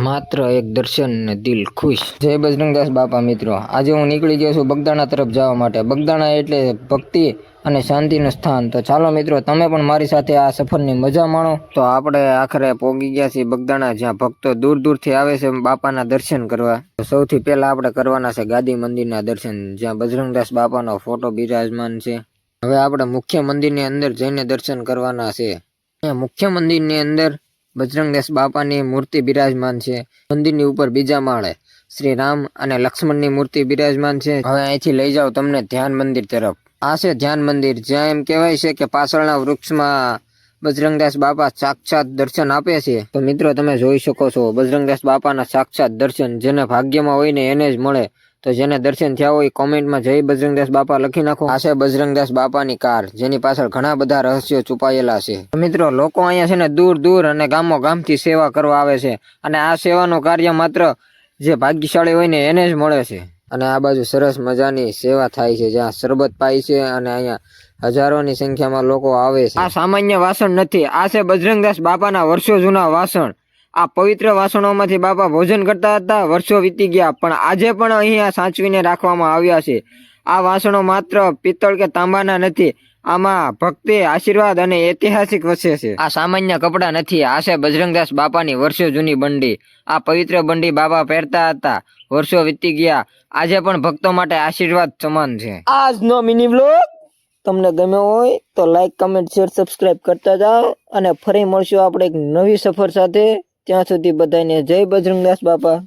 માત્ર એક દર્શન ને દિલ ખુશ। જય બજરંગદાસ બાપા। મિત્રો, આજે હું નીકળી ગયો છું બગદાણા તરફ જવા માટે। બગદાણા એટલે ભક્તિ અને શાંતિનું સ્થાન। તો ચાલો મિત્રો, તમે પણ મારી સાથે આ સફરની મજા માણો। તો આપણે આખરે પહોંચી ગયા છીએ બગદાણા, જ્યાં ભક્તો દૂર દૂરથી આવે છે બાપાના દર્શન કરવા। સૌથી પહેલા આપણે કરવાના છે ગાદી મંદિરના દર્શન, જ્યાં બજરંગદાસ બાપાનો ફોટો બિરાજમાન છે। હવે આપણે મુખ્ય મંદિરની અંદર જઈને દર્શન કરવાના છે। મુખ્ય મંદિરની અંદર બજરંગદાસ બાપાની મૂર્તિ બિરાજમાન છે। મંદિરની ઉપર બીજા માળે શ્રી રામ અને લક્ષ્મણની મૂર્તિ બિરાજમાન છે। હવે અહીંથી લઈ જાઓ તમને ધ્યાન મંદિર તરફ। આ છે ધ્યાન મંદિર, જ્યાં એમ કહેવાય છે કે પાછળના વૃક્ષમાં બજરંગદાસ બાપા સાક્ષાત દર્શન આપે છે। તો મિત્રો, તમે જોઈ શકો છો બજરંગદાસ બાપાના સાક્ષાત દર્શન જેને ભાગ્યમાં હોય ને એને જ મળે। તો જેને દર્શન થયા હોય કોમેન્ટમાં જય બજરંગદાસ બાપા લખી નાખો। આ છે બજરંગદાસ બાપાની કાર, જેની પાછળ ઘણા બધા રહસ્યો છુપાયેલા છે। મિત્રો, લોકો અહીંયા છે ને દૂર દૂર અને ગામો ગામથી સેવા કરવા આવે છે, અને આ સેવાનું કાર્ય માત્ર જે ભાગ્યશાળી હોય ને એને જ મળે છે। અને આ બાજુ સરસ મજાની સેવા થાય છે, જ્યાં શરબત પાય છે, અને અહીંયા હજારોની સંખ્યામાં લોકો આવે છે। આ સામાન્ય વાસણ નથી, આ છે બજરંગદાસ બાપાના વર્ષો જૂના વાસણ। આ પવિત્ર વાસણોમાંથી બાપા ભોજન કરતા હતા। વર્ષો વીતી ગયા, પણ આજે પણ અહીંયા સાચવીને રાખવામાં આવ્યા છે। આ વાસણો માત્ર પિત્તળ કે તાંબાના નથી, આમાં ભક્તિ, આશીર્વાદ અને ઐતિહાસિક વસે છે। આ સામાન્ય કપડા નથી, આ છે બજરંગદાસ બાપાની વર્ષો જૂની બંડી। આ પવિત્ર બંડી બાપા પહેરતા હતા। વર્ષો વીતી ગયા, આજે પણ ભક્તો માટે આશીર્વાદ સમાન છે। આજનો મિની વ્લોગ તમને ગમ્યો હોય તો લાઈક, કમેન્ટ, શેર, સબસ્ક્રાઇબ કરતા જાઓ, અને ફરી મળશું આપણે એક નવી સફર સાથે। ત્યાં સુધી બધાને જય બજરંગદાસ બાપા।